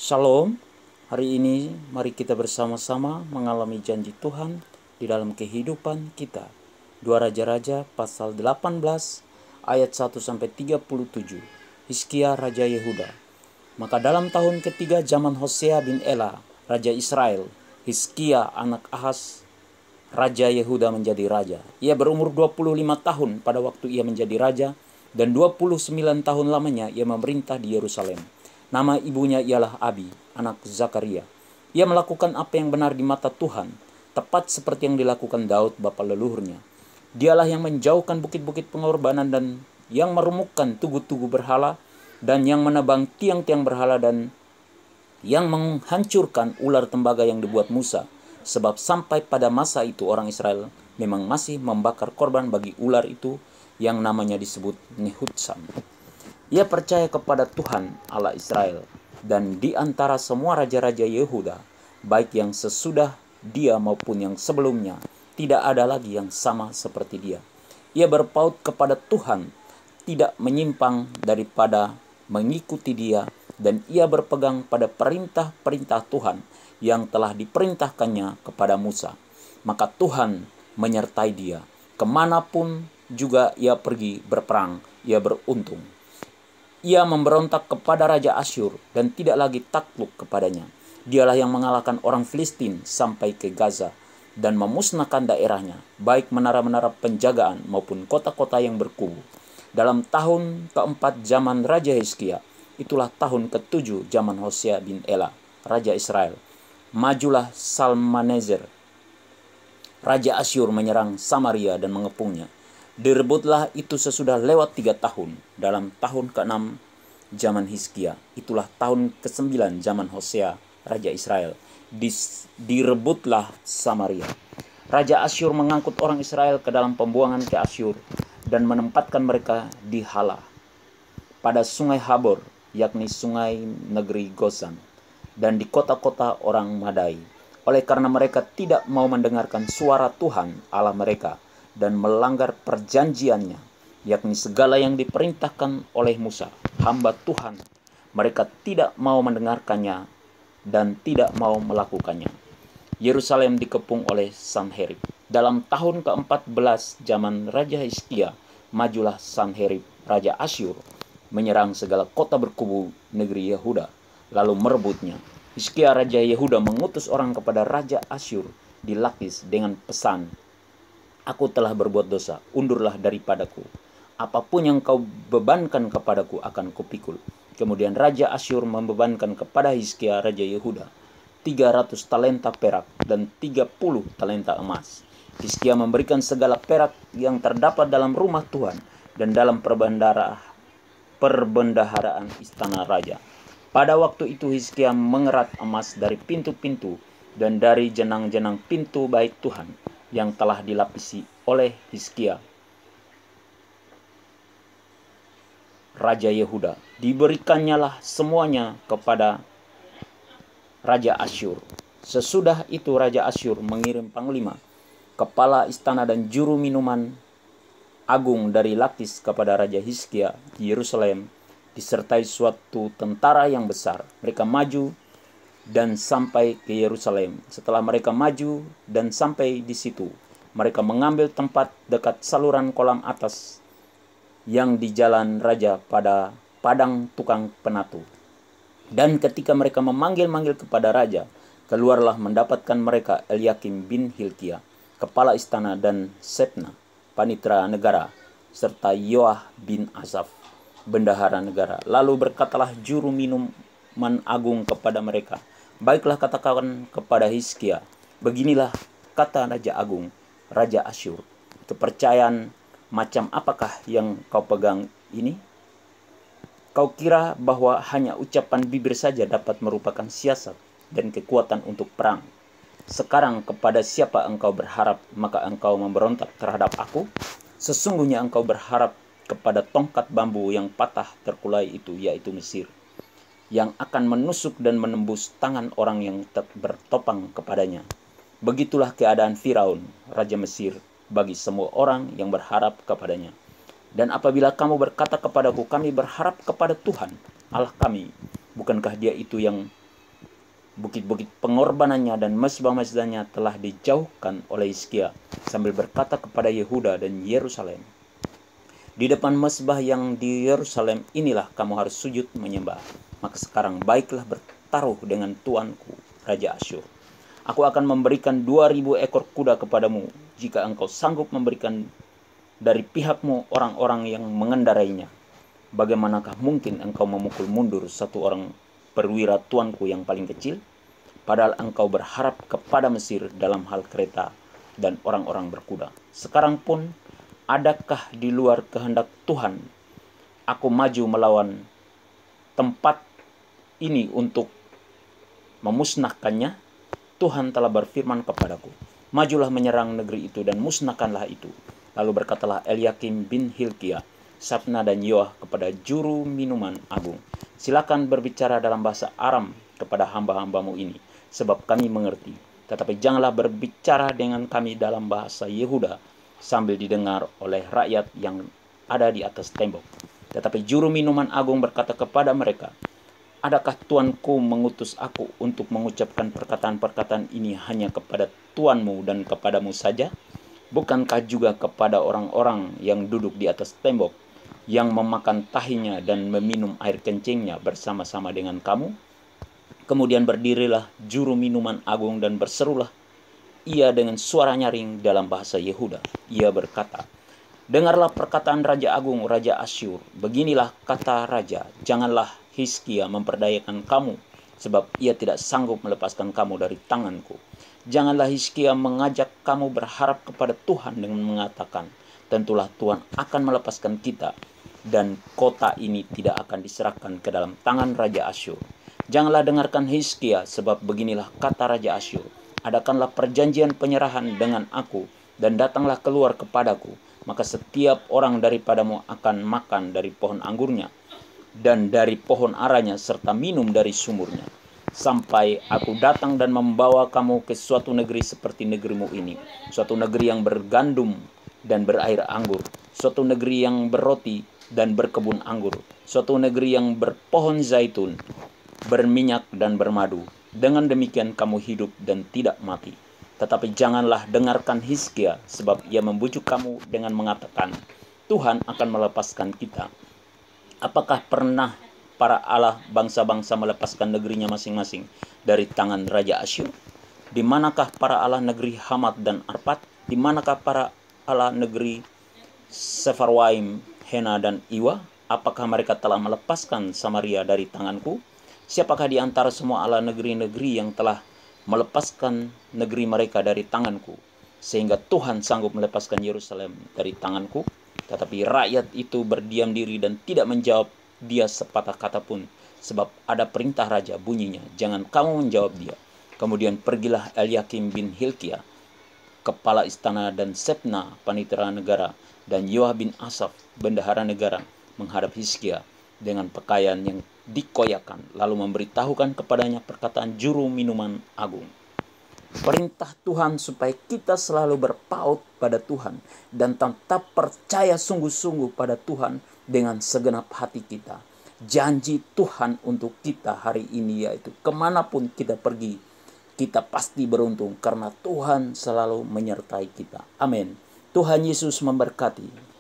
Shalom, hari ini mari kita bersama-sama mengalami janji Tuhan di dalam kehidupan kita. 2 Raja-Raja pasal 18 ayat 1-37. Hizkia Raja Yehuda. Maka dalam tahun ketiga zaman Hosea bin Ela, Raja Israel, Hizkia anak Ahaz, Raja Yehuda menjadi raja. Ia berumur 25 tahun pada waktu ia menjadi raja, dan 29 tahun lamanya ia memerintah di Yerusalem. Nama ibunya ialah Abi, anak Zakaria. Ia melakukan apa yang benar di mata Tuhan, tepat seperti yang dilakukan Daud bapa leluhurnya. Dialah yang menjauhkan bukit-bukit pengorbanan dan yang meremukkan tugu-tugu berhala, dan yang menebang tiang-tiang berhala, dan yang menghancurkan ular tembaga yang dibuat Musa. Sebab sampai pada masa itu orang Israel memang masih membakar korban bagi ular itu yang namanya disebut Nehutsam. Ia percaya kepada Tuhan Allah Israel, dan di antara semua raja-raja Yehuda, baik yang sesudah dia maupun yang sebelumnya, tidak ada lagi yang sama seperti dia. Ia berpaut kepada Tuhan, tidak menyimpang daripada mengikuti dia, dan ia berpegang pada perintah-perintah Tuhan yang telah diperintahkannya kepada Musa. Maka Tuhan menyertai dia. Kemanapun juga ia pergi berperang, ia beruntung. Ia memberontak kepada Raja Asyur dan tidak lagi takluk kepadanya. Dialah yang mengalahkan orang Filistin sampai ke Gaza dan memusnahkan daerahnya, baik menara-menara penjagaan maupun kota-kota yang berkubu. Dalam tahun keempat zaman Raja Hizkia, itulah tahun ketujuh zaman Hosea bin Ela, Raja Israel. Majulah Salmaneser, Raja Asyur menyerang Samaria dan mengepungnya. Direbutlah itu sesudah lewat 3 tahun. Dalam tahun ke-6 zaman Hizkia, itulah tahun ke-9 zaman Hosea, Raja Israel. Direbutlah Samaria. Raja Asyur mengangkut orang Israel ke dalam pembuangan ke Asyur dan menempatkan mereka di Hala, pada sungai Habor, yakni sungai negeri Gozan, dan di kota-kota orang Madai. Oleh karena mereka tidak mau mendengarkan suara Tuhan Allah mereka dan melanggar perjanjiannya, yakni segala yang diperintahkan oleh Musa, hamba Tuhan, mereka tidak mau mendengarkannya dan tidak mau melakukannya. Yerusalem dikepung oleh Sanherib. Dalam tahun ke-14 zaman Raja Hizkia, majulah Sanherib, Raja Asyur, menyerang segala kota berkubu negeri Yehuda, lalu merebutnya. Hizkia Raja Yehuda mengutus orang kepada Raja Asyur di Lakis dengan pesan, "Aku telah berbuat dosa, undurlah daripadaku. Apapun yang kau bebankan kepadaku akan kupikul." Kemudian Raja Asyur membebankan kepada Hizkia Raja Yehuda 300 talenta perak dan 30 talenta emas. Hizkia memberikan segala perak yang terdapat dalam rumah Tuhan dan dalam perbendaharaan istana raja. Pada waktu itu Hizkia mengerat emas dari pintu-pintu dan dari jenang-jenang pintu bait Tuhan yang telah dilapisi oleh Hizkia Raja Yehuda. Diberikannya lah semuanya kepada Raja Asyur. Sesudah itu Raja Asyur mengirim panglima, kepala istana dan juru minuman agung dari Lakis kepada Raja Hizkia di Yerusalem, disertai suatu tentara yang besar. Mereka maju dan sampai ke Yerusalem. Setelah mereka maju dan sampai di situ, mereka mengambil tempat dekat saluran kolam atas yang di jalan raja pada padang tukang penatu. Dan ketika mereka memanggil-manggil kepada raja, keluarlah mendapatkan mereka Eliakim bin Hilkia, kepala istana, dan Sebna, panitera negara, serta Yoah bin Asaf, bendahara negara. Lalu berkatalah juru minuman agung kepada mereka, "Baiklah, katakan kepada Hizkia, beginilah kata Raja Agung, Raja Asyur, kepercayaan macam apakah yang kau pegang ini? Kau kira bahwa hanya ucapan bibir saja dapat merupakan siasat dan kekuatan untuk perang? Sekarang kepada siapa engkau berharap, maka engkau memberontak terhadap aku? Sesungguhnya engkau berharap kepada tongkat bambu yang patah terkulai itu, yaitu Mesir, yang akan menusuk dan menembus tangan orang yang bertopang kepadanya. Begitulah keadaan Firaun, Raja Mesir, bagi semua orang yang berharap kepadanya. Dan apabila kamu berkata kepadaku, kami berharap kepada Tuhan Allah kami, bukankah dia itu yang Bukit-bukit pengorbanannya dan mezbah-mezbahnya telah dijauhkan oleh Hizkia, sambil berkata kepada Yehuda dan Yerusalem, di depan mezbah yang di Yerusalem inilah kamu harus sujud menyembah. Maka sekarang baiklah bertaruh dengan tuanku, Raja Asyur. Aku akan memberikan 2000 ekor kuda kepadamu, jika engkau sanggup memberikan dari pihakmu orang-orang yang mengendarainya. Bagaimanakah mungkin engkau memukul mundur satu orang perwira tuanku yang paling kecil? Padahal engkau berharap kepada Mesir dalam hal kereta dan orang-orang berkuda. Sekarang pun, adakah di luar kehendak Tuhan aku maju melawan tempat ini untuk memusnahkannya? Tuhan telah berfirman kepadaku, majulah menyerang negeri itu dan musnahkanlah itu. Lalu berkatalah Eliakim bin Hilkia, Sabna dan Yoah kepada juru minuman agung, silakan berbicara dalam bahasa Aram kepada hamba-hambamu ini, sebab kami mengerti. Tetapi janganlah berbicara dengan kami dalam bahasa Yehuda, sambil didengar oleh rakyat yang ada di atas tembok. Tetapi juru minuman agung berkata kepada mereka, adakah tuanku mengutus aku untuk mengucapkan perkataan-perkataan ini hanya kepada tuanmu dan kepadamu saja? Bukankah juga kepada orang-orang yang duduk di atas tembok, yang memakan tahinya dan meminum air kencingnya bersama-sama dengan kamu? Kemudian berdirilah juru minuman agung dan berserulah ia dengan suara nyaring dalam bahasa Yehuda. Ia berkata, dengarlah perkataan Raja Agung, Raja Asyur. Beginilah kata Raja, janganlah Hizkia memperdayakan kamu, sebab ia tidak sanggup melepaskan kamu dari tanganku. Janganlah Hizkia mengajak kamu berharap kepada Tuhan dengan mengatakan, tentulah Tuhan akan melepaskan kita, dan kota ini tidak akan diserahkan ke dalam tangan Raja Asyur. Janganlah dengarkan Hizkia, sebab beginilah kata Raja Asyur, adakanlah perjanjian penyerahan dengan aku, dan datanglah keluar kepadaku, maka setiap orang daripadamu akan makan dari pohon anggurnya, dan dari pohon aranya, serta minum dari sumurnya, sampai aku datang dan membawa kamu ke suatu negeri seperti negerimu ini, suatu negeri yang bergandum dan berair anggur, suatu negeri yang berroti dan berkebun anggur, suatu negeri yang berpohon zaitun, berminyak dan bermadu. Dengan demikian kamu hidup dan tidak mati. Tetapi janganlah dengarkan Hizkia, sebab ia membujuk kamu dengan mengatakan, Tuhan akan melepaskan kita. Apakah pernah para Allah bangsa-bangsa melepaskan negerinya masing-masing dari tangan Raja Asyur? Di manakah para Allah negeri Hamat dan Arpad? Di manakah para Allah negeri Sefarwaim, Hena dan Iwa? Apakah mereka telah melepaskan Samaria dari tanganku? Siapakah di antara semua Allah negeri-negeri yang telah melepaskan negeri mereka dari tanganku, sehingga Tuhan sanggup melepaskan Yerusalem dari tanganku? Tetapi rakyat itu berdiam diri dan tidak menjawab dia sepatah kata pun, sebab ada perintah raja, bunyinya, jangan kamu menjawab dia. Kemudian pergilah Eliakim bin Hilkia, kepala istana, dan Sebna, panitera negara, dan Yoah bin Asaf, bendahara negara, menghadap Hizkia dengan pakaian yang dikoyakan, lalu memberitahukan kepadanya perkataan juru minuman agung. Perintah Tuhan supaya kita selalu berpaut pada Tuhan dan tetap percaya sungguh-sungguh pada Tuhan dengan segenap hati kita. Janji Tuhan untuk kita hari ini yaitu kemanapun kita pergi, kita pasti beruntung karena Tuhan selalu menyertai kita. Amin. Tuhan Yesus memberkati.